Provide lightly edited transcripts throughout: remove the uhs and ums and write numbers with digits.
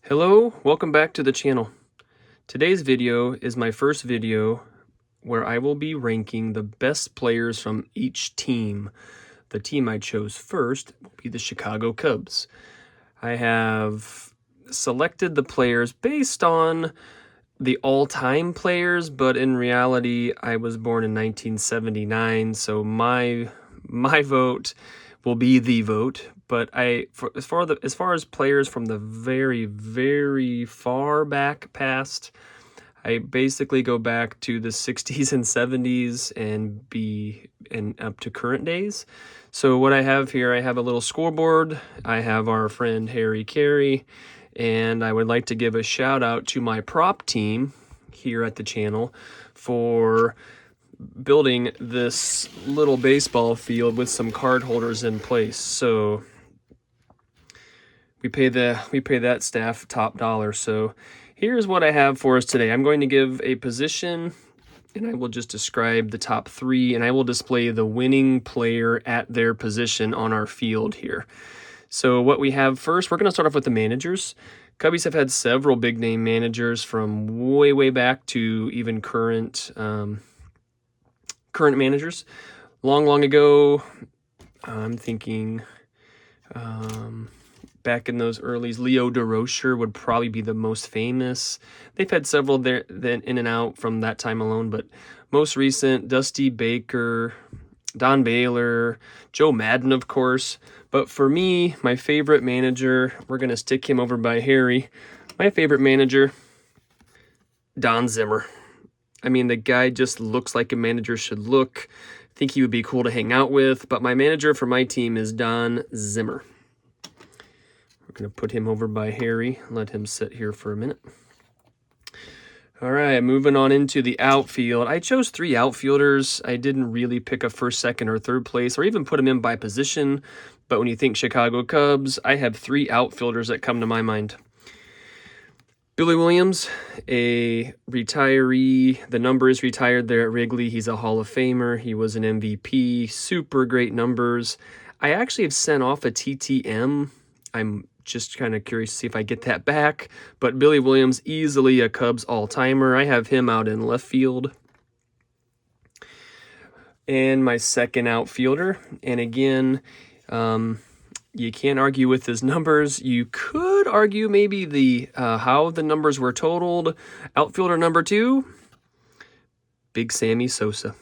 Hello, welcome back to the channel. Today's video is my first video where I will be ranking the best players from each team. The team I chose first will be the Chicago Cubs. I have selected the players based on the all-time players, but in reality, I was born in 1979, so my vote will be the vote. But as far as players from the very far back past, I basically go back to the 60s and 70s and up to current days. So what I have here, I have a little scoreboard. I have our friend Harry Carey, and I would like to give a shout out to my prop team here at the channel for building this little baseball field with some card holders in place. So we pay that staff top dollar. So here's what I have for us today. I'm going to give a position, and I will just describe the top three, and I will display the winning player at their position on our field here. So what we have first, we're going to start off with the managers. Cubbies have had several big name managers from way back to even current managers. Long ago, I'm thinking back in those earlys, Leo DeRocher would probably be the most famous. They've had several there then in and out from that time alone, but most recent, Dusty Baker, Don Baylor, Joe Madden, of course. But for me, my favorite manager, we're going to stick him over by Harry. My favorite manager, Don Zimmer. I mean, the guy just looks like a manager should look. I think he would be cool to hang out with. But my manager for my team is Don Zimmer. We're going to put him over by Harry. Let him sit here for a minute. All right, moving on into the outfield. I chose three outfielders. I didn't really pick a first, second, or third place, or even put them in by position. But when you think Chicago Cubs, I have three outfielders that come to my mind. Billy Williams, a retiree. The number is retired there at Wrigley. He's a Hall of Famer. He was an MVP. Super great numbers. I actually have sent off a TTM. I'm just kind of curious to see if I get that back. But Billy Williams, easily a Cubs all-timer. I have him out in left field. And my second outfielder, and again, you can't argue with his numbers. You could argue maybe the how the numbers were totaled. Outfielder number 2, Big Sammy Sosa.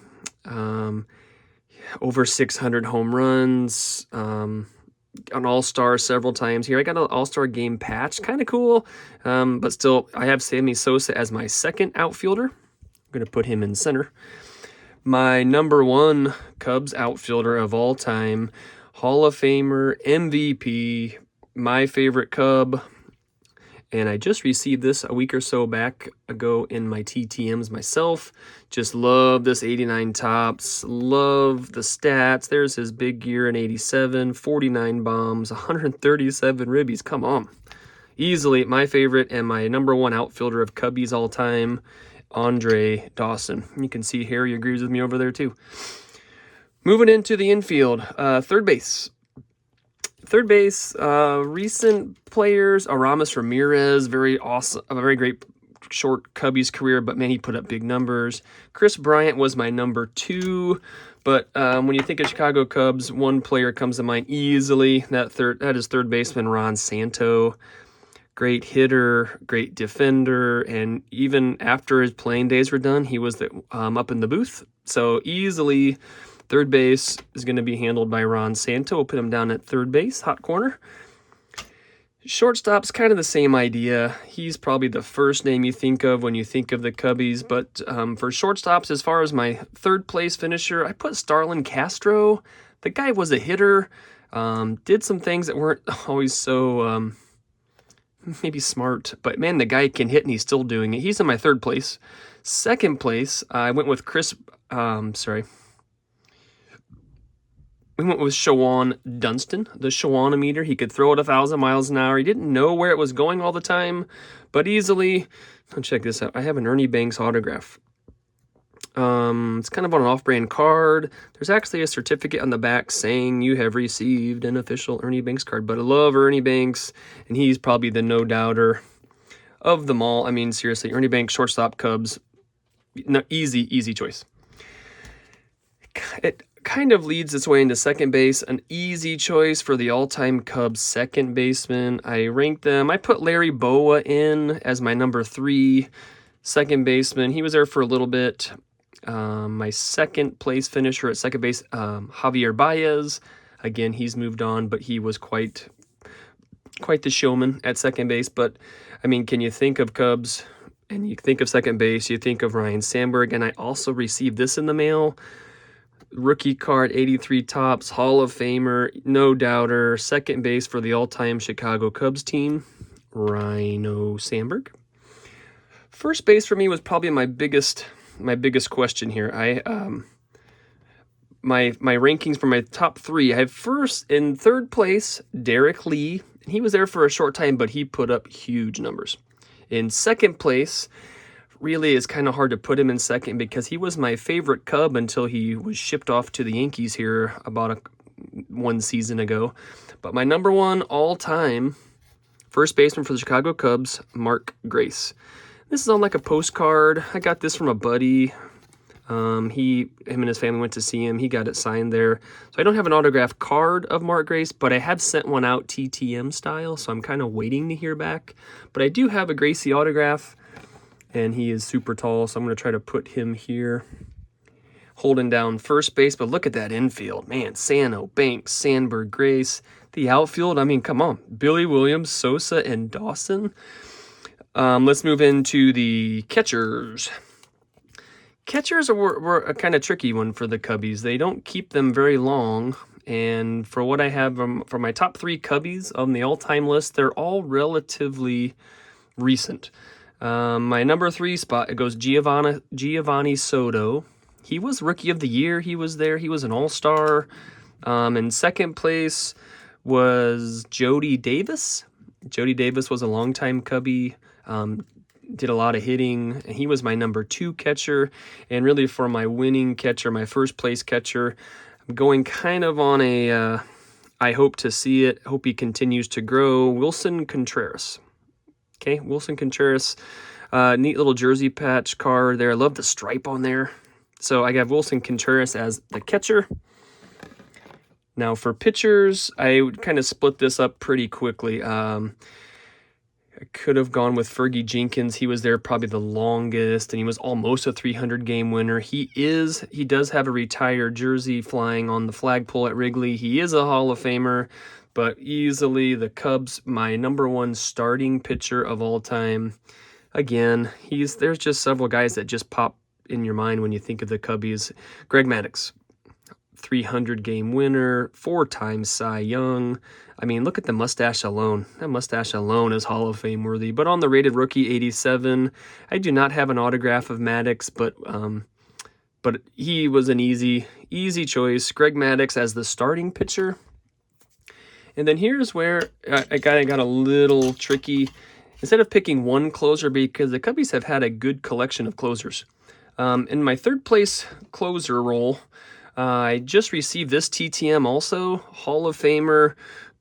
Over 600 home runs, an all-star several times here. I got an all-star game patch, kind of cool, but still, I have Sammy Sosa as my second outfielder. I'm going to put him in center. My number 1 Cubs outfielder of all time, Hall of Famer, MVP, my favorite Cub, and I just received this a week or so back ago in my TTMs myself. Just love this 89 tops, love the stats. There's his big year in 87, 49 bombs, 137 ribbies. Come on. Easily my favorite and my number 1 outfielder of Cubbies all time, Andre Dawson. You can see Harry agrees with me over there too. Moving into the infield, third base. Third base, recent players, Aramis Ramirez, very awesome, a very great short Cubbies career, but man, he put up big numbers. Chris Bryant was my number 2, but when you think of Chicago Cubs, one player comes to mind easily. That is third baseman Ron Santo. Great hitter, great defender, and even after his playing days were done, he was up in the booth. So easily, third base is going to be handled by Ron Santo. We'll put him down at third base, hot corner. Shortstop's kind of the same idea. He's probably the first name you think of when you think of the Cubbies. But for shortstops, as far as my third place finisher, I put Starlin Castro. The guy was a hitter, did some things that weren't always so maybe smart. But man, the guy can hit and he's still doing it. He's in my third place. Second place, I went with we went with Shawan Dunston, the Shawanometer. He could throw it 1,000 miles an hour. He didn't know where it was going all the time, but easily. Check this out. I have an Ernie Banks autograph. It's kind of on an off-brand card. There's actually a certificate on the back saying you have received an official Ernie Banks card. But I love Ernie Banks, and he's probably the no-doubter. of them all, I mean, seriously, Ernie Banks, shortstop, Cubs, no, easy choice. It kind of leads its way into second base, an easy choice for the all-time Cubs second baseman. I ranked them. I put Larry Bowa in as my number 3 second baseman. He was there for a little bit. My second place finisher at second base, Javier Baez. Again, he's moved on, but he was quite the showman at second base. But, I mean, can you think of Cubs and you think of second base, you think of Ryan Sandberg, and I also received this in the mail. Rookie card, 83 Topps, Hall of Famer, no doubter, second base for the all-time Chicago Cubs team, Rhino Sandberg. First base for me was probably my biggest question here. My rankings for my top 3. I have third place, Derek Lee. He was there for a short time, but he put up huge numbers. In second place, really is kind of hard to put him in second because he was my favorite Cub until he was shipped off to the Yankees here about one season ago. But my number 1 all-time first baseman for the Chicago Cubs, Mark Grace. This is on like a postcard. I got this from a buddy. Him and his family went to see him. He got it signed there. So I don't have an autographed card of Mark Grace, but I have sent one out TTM style, so I'm kind of waiting to hear back. But I do have a Gracie autograph, and he is super tall, so I'm going to try to put him here holding down first base. But look at that infield. Man, Sano, Banks, Sandberg, Grace. The outfield, I mean, come on. Billy Williams, Sosa, and Dawson. Let's move into the catchers. Catchers were a kind of tricky one for the Cubbies. They don't keep them very long, and for what I have for my top 3 Cubbies on the all-time list, they're all relatively recent. My number 3 spot, it goes Giovanni Soto. He was Rookie of the Year. He was there. He was an all-star. In second place was Jody Davis. Jody Davis was a longtime Cubby. Did a lot of hitting, and he was my number 2 catcher. And really for my winning catcher, my first place catcher, I'm going kind of on a, I hope to see it, hope he continues to grow, Wilson Contreras. Okay, Wilson Contreras, neat little jersey patch card there. I love the stripe on there. So I have Wilson Contreras as the catcher. Now for pitchers, I would kind of split this up pretty quickly. I could have gone with Fergie Jenkins. He was there probably the longest, and he was almost a 300-game winner. He does have a retired jersey flying on the flagpole at Wrigley. He is a Hall of Famer, but easily the Cubs, my number 1 starting pitcher of all time. Again, there's just several guys that just pop in your mind when you think of the Cubbies. Greg Maddux, 300-game winner, 4-time Cy Young. I mean, look at the mustache alone. That mustache alone is Hall of Fame worthy. But on the rated rookie 87, I do not have an autograph of Maddux, but he was an easy choice. Greg Maddux as the starting pitcher. And then here's where I got a little tricky. Instead of picking one closer, because the Cubbies have had a good collection of closers. In my third place closer role, I just received this TTM also, Hall of Famer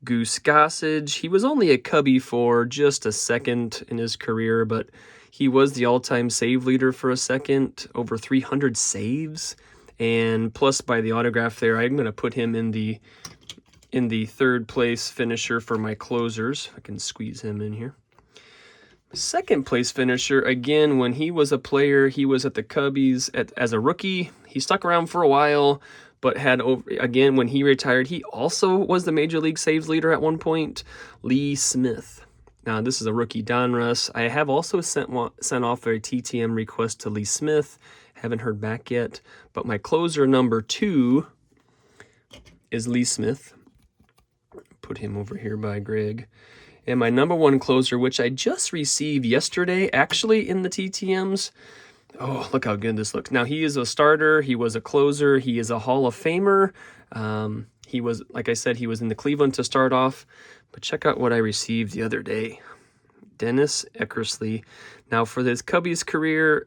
Goose Gossage. He was only a Cubby for just a second in his career, but he was the all-time save leader for a second, over 300 saves. And plus by the autograph there, I'm going to put him in the third place finisher for my closers. I can squeeze him in here. Second place finisher, again, when he was a player, he was at the Cubbies as a rookie. He stuck around for a while, but again, when he retired, he also was the Major League saves leader at one point, Lee Smith. Now, this is a rookie Donruss. I have also sent off a TTM request to Lee Smith. Haven't heard back yet, but my closer number 2 is Lee Smith. Put him over here by Greg. And my number 1 closer, which I just received yesterday, actually in the TTMs. Oh, look how good this looks. Now, he is a starter. He was a closer. He is a Hall of Famer. He was, like I said, he was in the Cleveland to start off. But check out what I received the other day. Dennis Eckersley. Now, for this Cubbies career,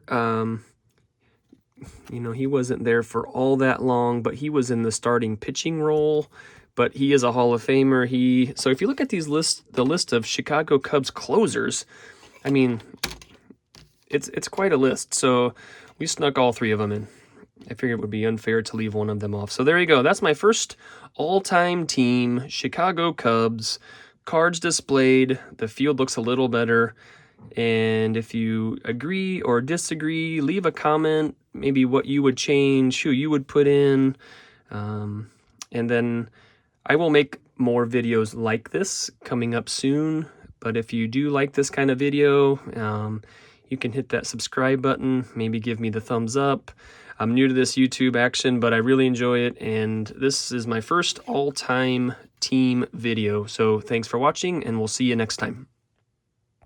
he wasn't there for all that long, but he was in the starting pitching role. But he is a Hall of Famer. So if you look at the list of Chicago Cubs closers, I mean, it's quite a list. So we snuck all 3 of them in. I figured it would be unfair to leave one of them off. So there you go. That's my first all-time team, Chicago Cubs. Cards displayed. The field looks a little better. And if you agree or disagree, leave a comment, maybe what you would change, who you would put in. And then I will make more videos like this coming up soon. But if you do like this kind of video, you can hit that subscribe button, maybe give me the thumbs up. I'm new to this YouTube action, but I really enjoy it, and this is my first all-time team video. So thanks for watching, and we'll see you next time.